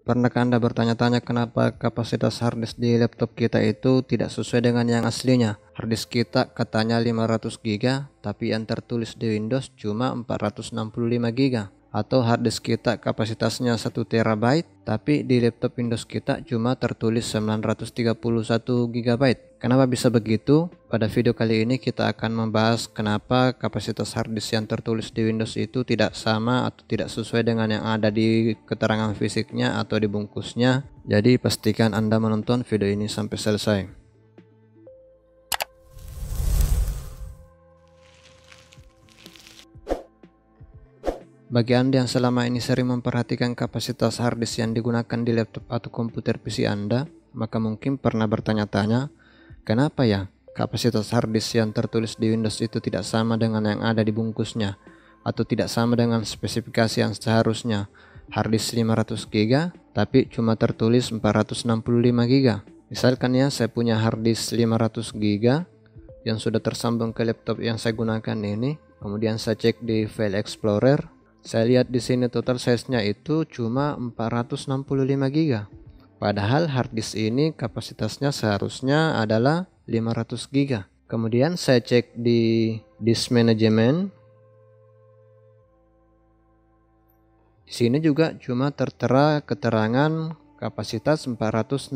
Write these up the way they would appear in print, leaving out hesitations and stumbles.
Pernahkah Anda bertanya-tanya kenapa kapasitas harddisk di laptop kita itu tidak sesuai dengan yang aslinya? Harddisk kita katanya 500 GB, tapi yang tertulis di Windows cuma 465 GB. Atau harddisk kita kapasitasnya 1 TB, tapi di laptop Windows kita cuma tertulis 931 GB. Kenapa bisa begitu? Pada video kali ini kita akan membahas kenapa kapasitas harddisk yang tertulis di Windows itu tidak sama atau tidak sesuai dengan yang ada di keterangan fisiknya atau di bungkusnya. Jadi pastikan Anda menonton video ini sampai selesai. Bagi Anda yang selama ini sering memperhatikan kapasitas harddisk yang digunakan di laptop atau komputer PC Anda, maka mungkin pernah bertanya-tanya, kenapa ya kapasitas harddisk yang tertulis di Windows itu tidak sama dengan yang ada di bungkusnya, atau tidak sama dengan spesifikasi yang seharusnya harddisk 500 GB tapi cuma tertulis 465 GB. Misalkan ya, saya punya harddisk 500 GB yang sudah tersambung ke laptop yang saya gunakan ini. Kemudian saya cek di File Explorer. Saya lihat di sini total size-nya itu cuma 465 GB. Padahal harddisk ini kapasitasnya seharusnya adalah 500 GB. Kemudian saya cek di Disk Management. Di sini juga cuma tertera keterangan kapasitas 465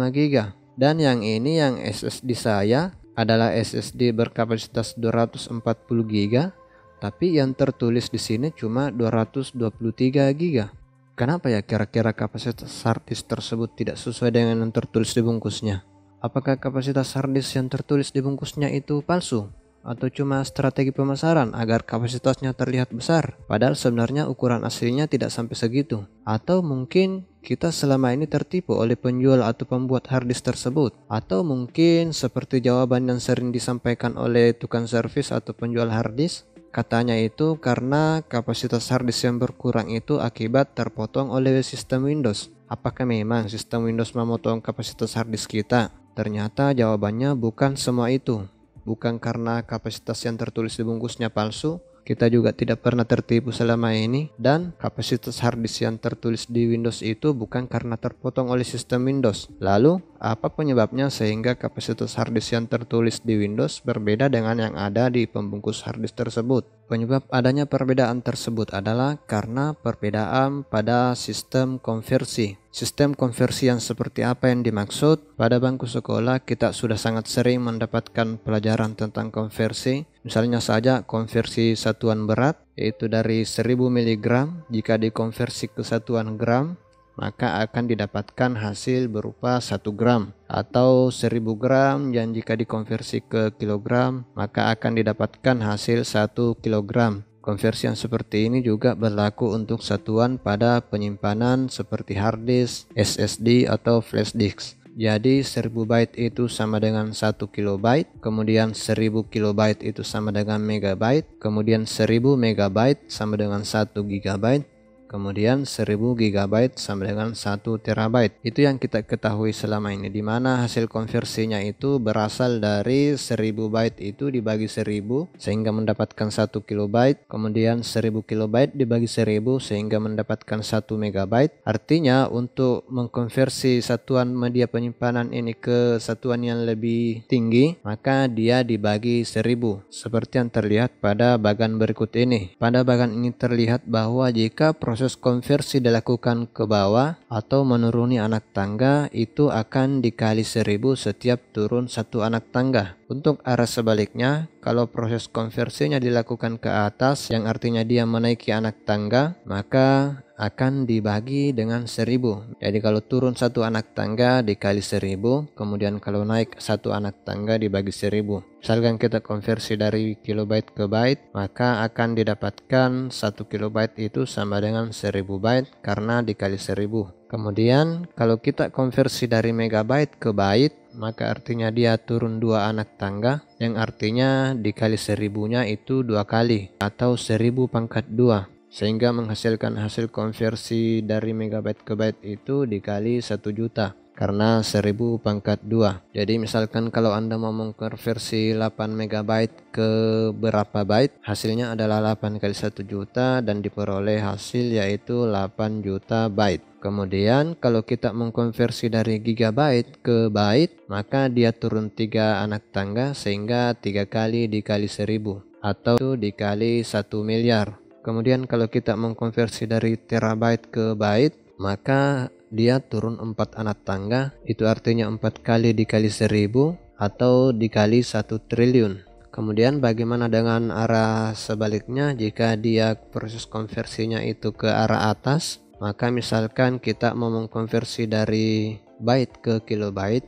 GB. Dan yang ini yang SSD saya adalah SSD berkapasitas 240 GB, tapi yang tertulis di sini cuma 223 GB. Kenapa ya kira-kira kapasitas harddisk tersebut tidak sesuai dengan yang tertulis di bungkusnya? Apakah kapasitas harddisk yang tertulis di bungkusnya itu palsu? Atau cuma strategi pemasaran agar kapasitasnya terlihat besar, padahal sebenarnya ukuran aslinya tidak sampai segitu? Atau mungkin kita selama ini tertipu oleh penjual atau pembuat harddisk tersebut? Atau mungkin seperti jawaban yang sering disampaikan oleh tukang servis atau penjual harddisk, katanya itu karena kapasitas harddisk yang berkurang itu akibat terpotong oleh sistem Windows. Apakah memang sistem Windows memotong kapasitas harddisk kita? Ternyata jawabannya bukan semua itu. Bukan karena kapasitas yang tertulis di bungkusnya palsu, kita juga tidak pernah tertipu selama ini, dan kapasitas harddisk yang tertulis di Windows itu bukan karena terpotong oleh sistem Windows. Lalu, apa penyebabnya sehingga kapasitas harddisk yang tertulis di Windows berbeda dengan yang ada di pembungkus harddisk tersebut? Penyebab adanya perbedaan tersebut adalah karena perbedaan pada sistem konversi. Sistem konversi yang seperti apa yang dimaksud? Pada bangku sekolah kita sudah sangat sering mendapatkan pelajaran tentang konversi. Misalnya saja konversi satuan berat, yaitu dari 1000 mg jika dikonversi ke satuan gram, maka akan didapatkan hasil berupa 1 gram, atau 1000 gram yang jika dikonversi ke kilogram maka akan didapatkan hasil 1 kilogram. Konversi yang seperti ini juga berlaku untuk satuan pada penyimpanan seperti harddisk, SSD atau flash disk. Jadi 1000 byte itu sama dengan 1 kilobyte, kemudian 1000 kilobyte itu sama dengan megabyte, kemudian 1000 megabyte sama dengan 1 gigabyte, kemudian 1000 GB sama dengan 1 terabyte. Itu yang kita ketahui selama ini, di mana hasil konversinya itu berasal dari 1000 byte itu dibagi 1000 sehingga mendapatkan 1 kilobyte, kemudian 1000 kilobyte dibagi 1000 sehingga mendapatkan 1 megabyte. Artinya untuk mengkonversi satuan media penyimpanan ini ke satuan yang lebih tinggi, maka dia dibagi 1000 seperti yang terlihat pada bagan berikut ini. Pada bagan ini terlihat bahwa jika proses konversi dilakukan ke bawah atau menuruni anak tangga, itu akan dikali 1000 setiap turun satu anak tangga. Untuk arah sebaliknya, kalau proses konversinya dilakukan ke atas, yang artinya dia menaiki anak tangga, maka akan dibagi dengan 1000. Jadi kalau turun satu anak tangga dikali 1000, kemudian kalau naik satu anak tangga dibagi 1000. Misalkan kita konversi dari kilobyte ke byte, maka akan didapatkan 1 kilobyte itu sama dengan 1000 byte karena dikali 1000. Kemudian kalau kita konversi dari megabyte ke byte, maka artinya dia turun 2 anak tangga, yang artinya dikali 1000-nya itu 2 kali atau 1000 pangkat 2. Sehingga menghasilkan hasil konversi dari megabyte ke byte itu dikali 1 juta karena 1000 pangkat 2. Jadi misalkan kalau Anda mau mengkonversi 8 megabyte ke berapa byte, hasilnya adalah 8 kali 1 juta dan diperoleh hasil yaitu 8 juta byte. Kemudian kalau kita mengkonversi dari gigabyte ke byte, maka dia turun 3 anak tangga sehingga 3 kali dikali 1000 atau dikali 1 miliar. Kemudian kalau kita mengkonversi dari terabyte ke byte, maka dia turun 4 anak tangga, itu artinya 4 kali dikali 1000 atau dikali 1 triliun. Kemudian bagaimana dengan arah sebaliknya jika dia proses konversinya itu ke arah atas? Maka misalkan kita mau mengkonversi dari byte ke kilobyte,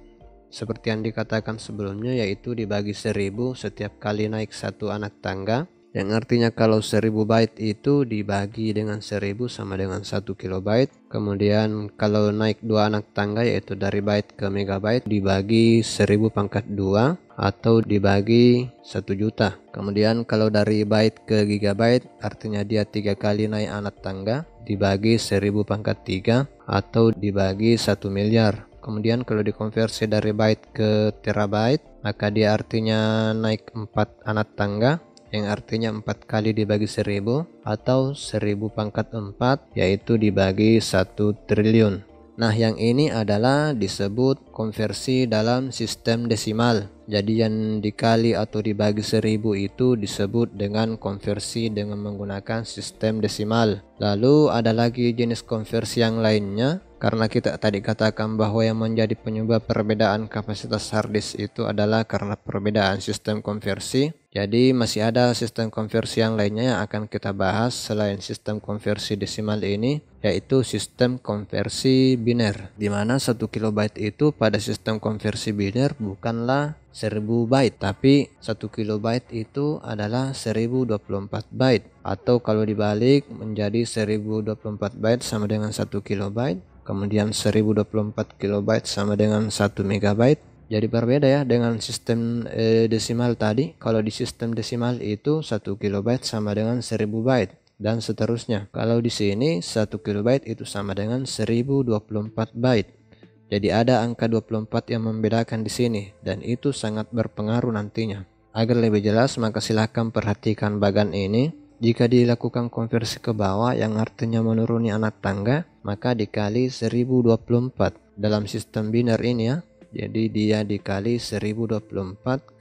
seperti yang dikatakan sebelumnya, yaitu dibagi 1000 setiap kali naik 1 anak tangga, yang artinya kalau 1000 byte itu dibagi dengan 1000 sama dengan 1 kilobyte. Kemudian kalau naik 2 anak tangga, yaitu dari byte ke megabyte, dibagi 1000 pangkat 2 atau dibagi 1 juta. Kemudian kalau dari byte ke gigabyte, artinya dia 3 kali naik anak tangga, dibagi 1000 pangkat 3 atau dibagi 1 miliar. Kemudian kalau dikonversi dari byte ke terabyte, maka dia artinya naik 4 anak tangga, yang artinya 4 kali dibagi 1000 atau 1000 pangkat 4, yaitu dibagi 1 triliun. Nah, yang ini adalah disebut konversi dalam sistem desimal. Jadi yang dikali atau dibagi 1000 itu disebut dengan konversi dengan menggunakan sistem desimal. Lalu ada lagi jenis konversi yang lainnya. Karena kita tadi katakan bahwa yang menjadi penyebab perbedaan kapasitas harddisk itu adalah karena perbedaan sistem konversi. Jadi masih ada sistem konversi yang lainnya yang akan kita bahas selain sistem konversi desimal ini, yaitu sistem konversi biner, di mana 1 kilobyte itu pada sistem konversi biner bukanlah 1000 byte, tapi 1 kilobyte itu adalah 1024 byte, atau kalau dibalik menjadi 1024 byte sama dengan 1 kilobyte, kemudian 1024 kilobyte sama dengan 1 megabyte. Jadi berbeda ya dengan sistem desimal tadi. Kalau di sistem desimal itu 1 kilobyte sama dengan 1000 byte dan seterusnya. Kalau di sini 1 kilobyte itu sama dengan 1024 byte. Jadi ada angka 24 yang membedakan di sini dan itu sangat berpengaruh nantinya. Agar lebih jelas, maka silahkan perhatikan bagan ini. Jika dilakukan konversi ke bawah yang artinya menuruni anak tangga, maka dikali 1024 dalam sistem biner ini ya. Jadi dia dikali 1024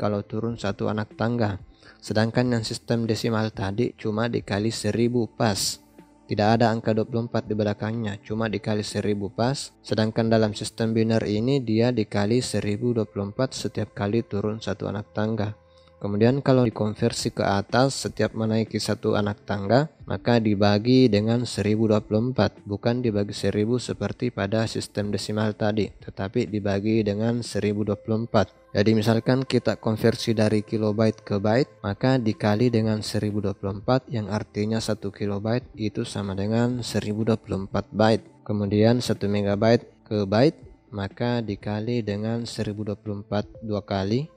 kalau turun 1 anak tangga. Sedangkan yang sistem desimal tadi cuma dikali 1000 pas. Tidak ada angka 24 di belakangnya, cuma dikali 1000 pas. Sedangkan dalam sistem biner ini dia dikali 1024 setiap kali turun 1 anak tangga. Kemudian kalau dikonversi ke atas setiap menaiki 1 anak tangga, maka dibagi dengan 1024, bukan dibagi 1000 seperti pada sistem desimal tadi, tetapi dibagi dengan 1024. Jadi misalkan kita konversi dari kilobyte ke byte, maka dikali dengan 1024 yang artinya 1 kilobyte itu sama dengan 1024 byte. Kemudian 1 megabyte ke byte, maka dikali dengan 1024 2 kali,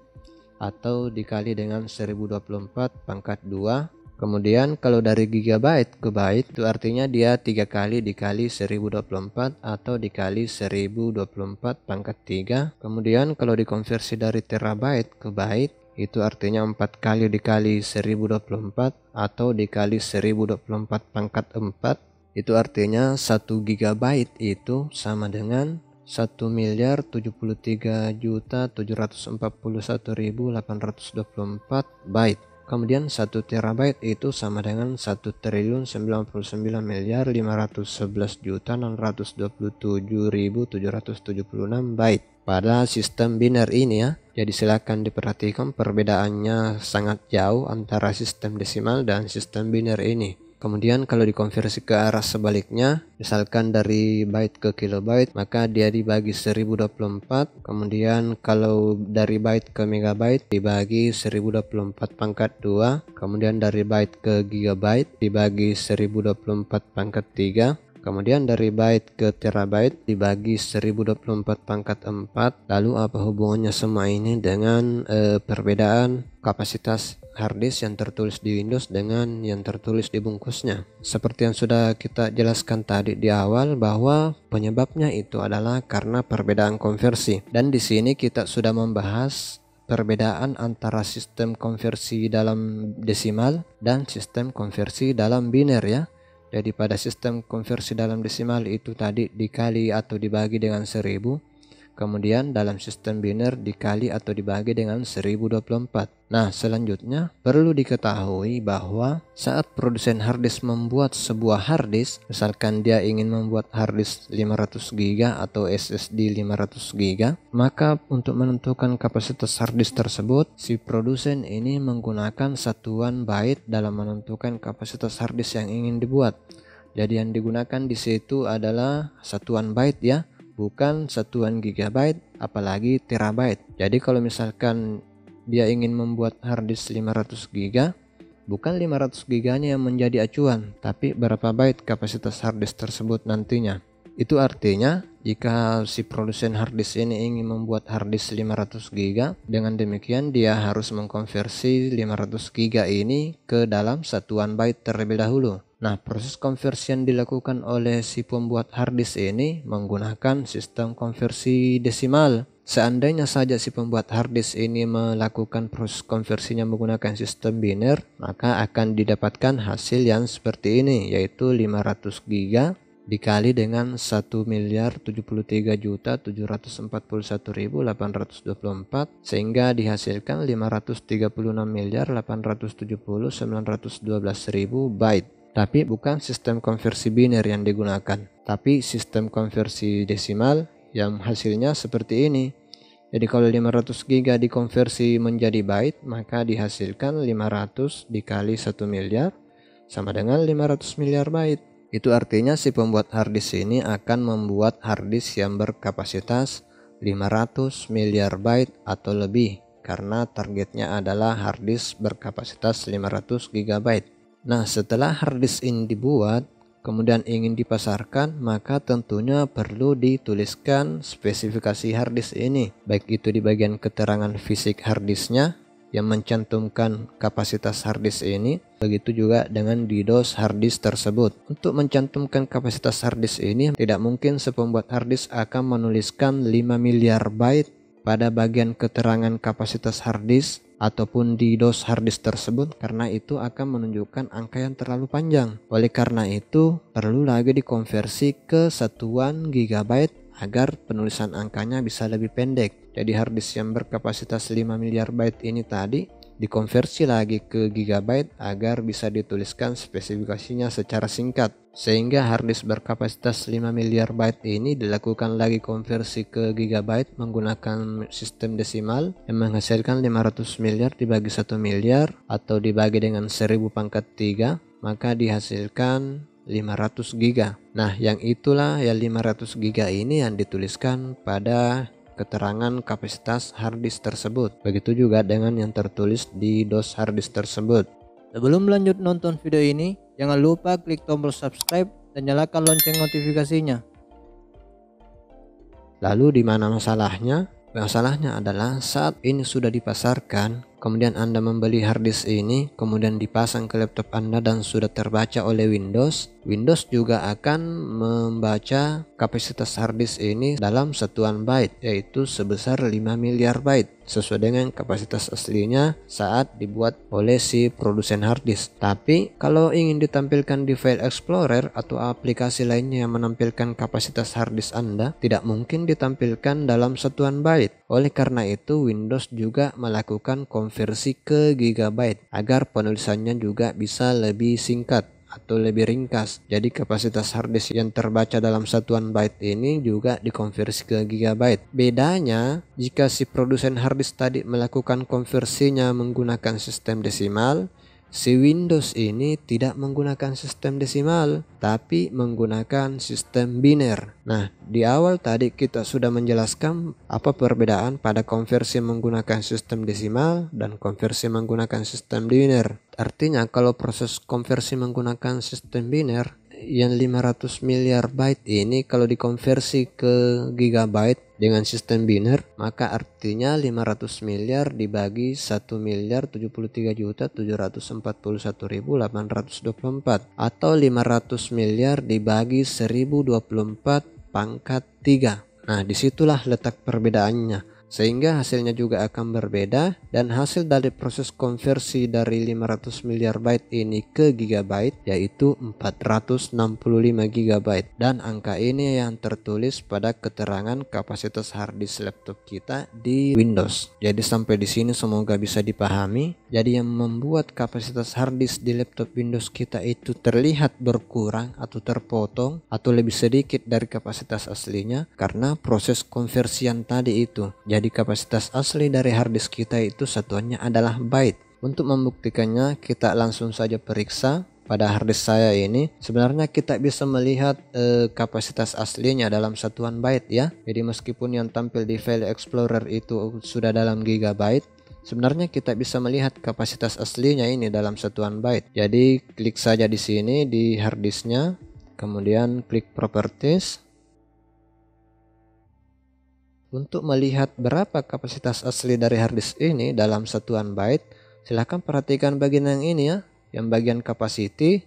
atau dikali dengan 1024 pangkat 2. Kemudian kalau dari gigabyte ke byte itu artinya dia 3 kali dikali 1024 atau dikali 1024 pangkat 3. Kemudian kalau dikonversi dari terabyte ke byte itu artinya 4 kali dikali 1024 atau dikali 1024 pangkat 4. Itu artinya 1 gigabyte itu sama dengan 1.743.741.824 byte. Kemudian 1 terabyte itu sama dengan 1.099.511.627.776 byte pada sistem biner ini ya. Jadi silakan diperhatikan perbedaannya sangat jauh antara sistem desimal dan sistem biner ini. Kemudian kalau dikonversi ke arah sebaliknya, misalkan dari byte ke kilobyte, maka dia dibagi 1024. Kemudian kalau dari byte ke megabyte dibagi 1024 pangkat 2. Kemudian dari byte ke gigabyte dibagi 1024 pangkat 3. Kemudian dari byte ke terabyte dibagi 1024 pangkat 4. Lalu apa hubungannya semua ini dengan perbedaan kapasitas harddisk yang tertulis di Windows dengan yang tertulis di bungkusnya? Seperti yang sudah kita jelaskan tadi di awal bahwa penyebabnya itu adalah karena perbedaan konversi. Dan di sini kita sudah membahas perbedaan antara sistem konversi dalam desimal dan sistem konversi dalam biner ya. Jadi pada sistem konversi dalam desimal itu tadi dikali atau dibagi dengan 1000. Kemudian dalam sistem biner dikali atau dibagi dengan 1024. Nah, selanjutnya perlu diketahui bahwa saat produsen harddisk membuat sebuah harddisk, misalkan dia ingin membuat harddisk 500 GB atau SSD 500 GB, maka untuk menentukan kapasitas harddisk tersebut, si produsen ini menggunakan satuan byte dalam menentukan kapasitas harddisk yang ingin dibuat. Jadi yang digunakan di situ adalah satuan byte ya, bukan satuan gigabyte apalagi terabyte. Jadi kalau misalkan dia ingin membuat harddisk 500 GB, bukan 500 GB-nya yang menjadi acuan, tapi berapa byte kapasitas harddisk tersebut nantinya. Itu artinya jika si produsen harddisk ini ingin membuat harddisk 500 GB, dengan demikian dia harus mengkonversi 500 GB ini ke dalam satuan byte terlebih dahulu. Nah, proses konversi yang dilakukan oleh si pembuat harddisk ini menggunakan sistem konversi desimal. Seandainya saja si pembuat harddisk ini melakukan proses konversinya menggunakan sistem biner, maka akan didapatkan hasil yang seperti ini, yaitu 500 GB dikali dengan 1.073.741.824 sehingga dihasilkan 536.870.912.000 byte. Tapi bukan sistem konversi biner yang digunakan, tapi sistem konversi desimal yang hasilnya seperti ini. Jadi kalau 500 GB dikonversi menjadi byte, maka dihasilkan 500 dikali 1 miliar sama dengan 500 miliar byte. Itu artinya si pembuat harddisk ini akan membuat harddisk yang berkapasitas 500 miliar byte atau lebih, karena targetnya adalah harddisk berkapasitas 500 GB. Nah, setelah harddisk ini dibuat, kemudian ingin dipasarkan, maka tentunya perlu dituliskan spesifikasi harddisk ini, baik itu di bagian keterangan fisik harddisknya yang mencantumkan kapasitas harddisk ini, begitu juga dengan di DOS harddisk tersebut. Untuk mencantumkan kapasitas harddisk ini, tidak mungkin sepembuat harddisk akan menuliskan 5 miliar byte pada bagian keterangan kapasitas harddisk ataupun di DOS harddisk tersebut, karena itu akan menunjukkan angka yang terlalu panjang. Oleh karena itu perlu lagi dikonversi ke satuan gigabyte agar penulisan angkanya bisa lebih pendek. Jadi harddisk yang berkapasitas 5 miliar byte ini tadi dikonversi lagi ke gigabyte agar bisa dituliskan spesifikasinya secara singkat, sehingga harddisk berkapasitas 5 miliar byte ini dilakukan lagi konversi ke gigabyte menggunakan sistem desimal yang menghasilkan 500 miliar dibagi 1 miliar atau dibagi dengan 1000 pangkat 3, maka dihasilkan 500 giga. Nah, yang itulah ya 500 giga ini yang dituliskan pada keterangan kapasitas harddisk tersebut. Begitu juga dengan yang tertulis di DOS harddisk tersebut. Sebelum lanjut nonton video ini, jangan lupa klik tombol subscribe dan nyalakan lonceng notifikasinya. Lalu di mana masalahnya? Masalahnya adalah saat ini sudah dipasarkan, kemudian Anda membeli harddisk ini, kemudian dipasang ke laptop Anda dan sudah terbaca oleh Windows juga akan membaca kapasitas harddisk ini dalam satuan byte, yaitu sebesar 5 miliar byte, sesuai dengan kapasitas aslinya saat dibuat oleh si produsen harddisk. Tapi kalau ingin ditampilkan di file explorer atau aplikasi lainnya yang menampilkan kapasitas harddisk Anda, tidak mungkin ditampilkan dalam satuan byte. Oleh karena itu Windows juga melakukan konversi ke gigabyte agar penulisannya juga bisa lebih singkat atau lebih ringkas. Jadi kapasitas harddisk yang terbaca dalam satuan byte ini juga dikonversi ke gigabyte. Bedanya jika si produsen harddisk tadi melakukan konversinya menggunakan sistem desimal, si Windows ini tidak menggunakan sistem desimal tapi menggunakan sistem biner. Nah, di awal tadi kita sudah menjelaskan apa perbedaan pada konversi menggunakan sistem desimal dan konversi menggunakan sistem biner. Artinya kalau proses konversi menggunakan sistem biner yang 500 miliar byte ini kalau dikonversi ke gigabyte dengan sistem biner, maka artinya 500 miliar dibagi 1.773.741.824 atau 500 miliar dibagi 1024 pangkat 3. Nah, disitulah letak perbedaannya. sehingga hasilnya juga akan berbeda, dan hasil dari proses konversi dari 500 miliar byte ini ke gigabyte yaitu 465 gigabyte, dan angka ini yang tertulis pada keterangan kapasitas harddisk laptop kita di Windows. Jadi sampai di sini semoga bisa dipahami. Jadi yang membuat kapasitas harddisk di laptop Windows kita itu terlihat berkurang atau terpotong atau lebih sedikit dari kapasitas aslinya karena proses konversian tadi itu. Jadi kapasitas asli dari harddisk kita itu satuannya adalah byte. Untuk membuktikannya kita langsung saja periksa pada harddisk saya ini. Sebenarnya kita bisa melihat kapasitas aslinya dalam satuan byte ya. Jadi meskipun yang tampil di file explorer itu sudah dalam gigabyte, sebenarnya kita bisa melihat kapasitas aslinya ini dalam satuan byte. Jadi klik saja di sini di harddisknya, kemudian klik properties. Untuk melihat berapa kapasitas asli dari harddisk ini dalam satuan byte, silahkan perhatikan bagian yang ini ya, yang bagian capacity,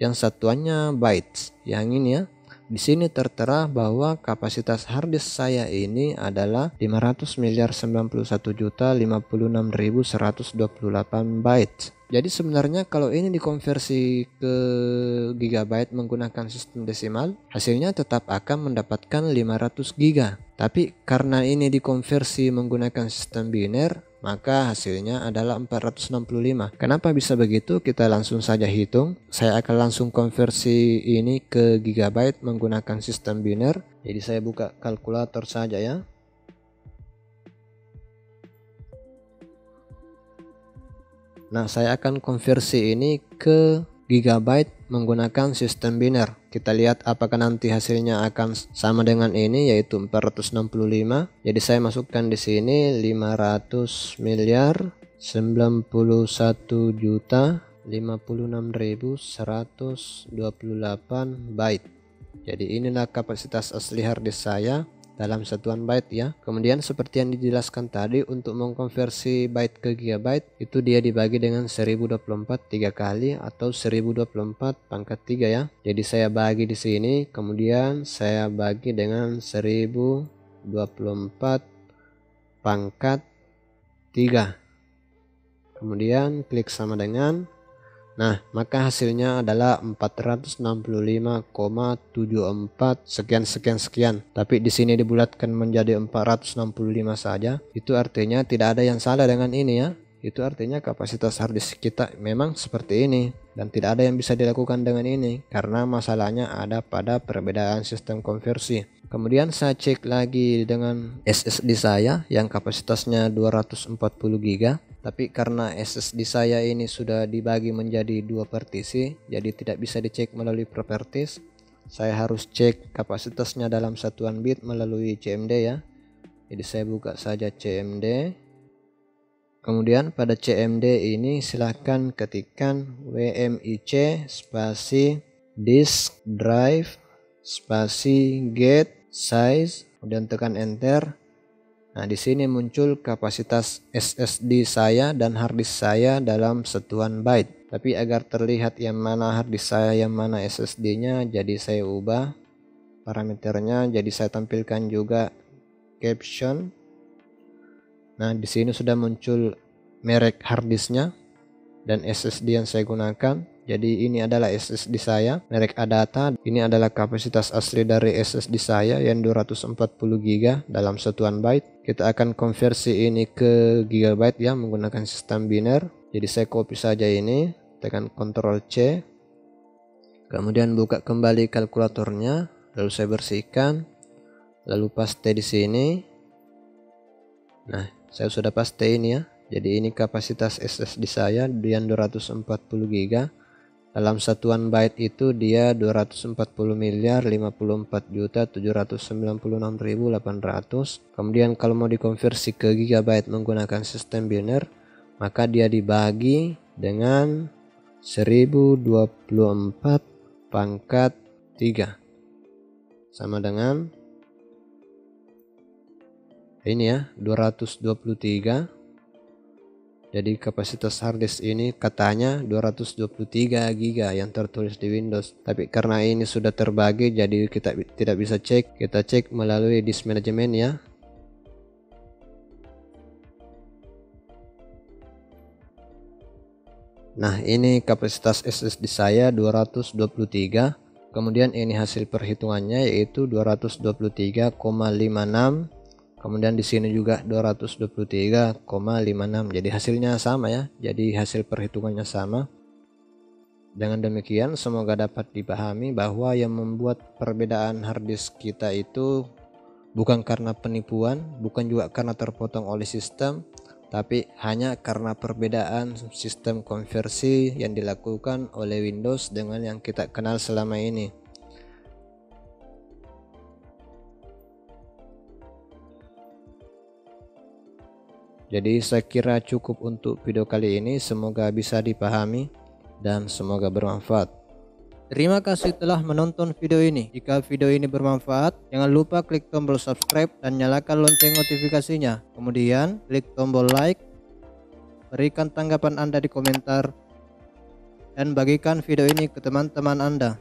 yang satuannya bytes. Yang ini ya, di sini tertera bahwa kapasitas harddisk saya ini adalah 500.091.056.128 bytes. Jadi sebenarnya kalau ini dikonversi ke gigabyte menggunakan sistem desimal, hasilnya tetap akan mendapatkan 500 giga. Tapi karena ini dikonversi menggunakan sistem biner, maka hasilnya adalah 465. Kenapa bisa begitu? Kita langsung saja hitung. Saya akan langsung konversi ini ke gigabyte menggunakan sistem biner. Jadi saya buka kalkulator saja ya. Nah, saya akan konversi ini ke gigabyte menggunakan sistem biner. Kita lihat apakah nanti hasilnya akan sama dengan ini, yaitu 465. Jadi saya masukkan di sini 500 miliar 91.056.128 byte. Jadi inilah kapasitas asli harddisk saya dalam satuan byte ya. Kemudian seperti yang dijelaskan tadi, untuk mengkonversi byte ke gigabyte itu dia dibagi dengan 1024 3 kali atau 1024 pangkat 3 ya. Jadi saya bagi di sini, kemudian saya bagi dengan 1024 pangkat 3. Kemudian klik sama dengan, nah maka hasilnya adalah 465,74 sekian. Tapi di sini dibulatkan menjadi 465 saja. Itu artinya tidak ada yang salah dengan ini ya. Itu artinya kapasitas harddisk kita memang seperti ini dan tidak ada yang bisa dilakukan dengan ini karena masalahnya ada pada perbedaan sistem konversi. Kemudian saya cek lagi dengan SSD saya yang kapasitasnya 240 GB. Tapi karena SSD saya ini sudah dibagi menjadi dua partisi, jadi tidak bisa dicek melalui properties. Saya harus cek kapasitasnya dalam satuan bit melalui CMD ya. Jadi saya buka saja CMD. Kemudian pada CMD ini silahkan ketikkan WMIC spasi disk drive spasi get size, kemudian tekan enter. Nah, di sini muncul kapasitas SSD saya dan harddisk saya dalam satuan byte. Tapi agar terlihat yang mana harddisk saya, yang mana SSD-nya, jadi saya ubah parameternya. Jadi saya tampilkan juga caption. Nah, di sini sudah muncul merek harddisknya dan SSD yang saya gunakan. Jadi ini adalah SSD saya, merek Adata. Ini adalah kapasitas asli dari SSD saya yang 240 GB dalam satuan byte. Kita akan konversi ini ke gigabyte ya menggunakan sistem biner. Jadi saya copy saja ini, tekan Ctrl C. Kemudian buka kembali kalkulatornya, lalu saya bersihkan, lalu paste di sini. Nah, saya sudah paste ini ya. Jadi ini kapasitas SSD saya yang 240 GB. Dalam satuan byte itu dia 240 miliar 54.796.800. Kemudian kalau mau dikonversi ke gigabyte menggunakan sistem biner, maka dia dibagi dengan 1024 pangkat 3 sama dengan ini ya, 223. Jadi kapasitas harddisk ini katanya 223 GB yang tertulis di Windows. Tapi karena ini sudah terbagi, jadi kita tidak bisa cek. Kita cek melalui disk management ya. Nah, ini kapasitas SSD saya 223. Kemudian ini hasil perhitungannya yaitu 223,56. Kemudian di sini juga 223,56. Jadi hasilnya sama ya. Jadi hasil perhitungannya sama. Dengan demikian semoga dapat dipahami bahwa yang membuat perbedaan harddisk kita itu bukan karena penipuan, bukan juga karena terpotong oleh sistem, tapi hanya karena perbedaan sistem konversi yang dilakukan oleh Windows dengan yang kita kenal selama ini. Jadi saya kira cukup untuk video kali ini, semoga bisa dipahami dan semoga bermanfaat. Terima kasih telah menonton video ini. Jika video ini bermanfaat, jangan lupa klik tombol subscribe dan nyalakan lonceng notifikasinya. Kemudian klik tombol like, berikan tanggapan Anda di komentar, dan bagikan video ini ke teman-teman Anda.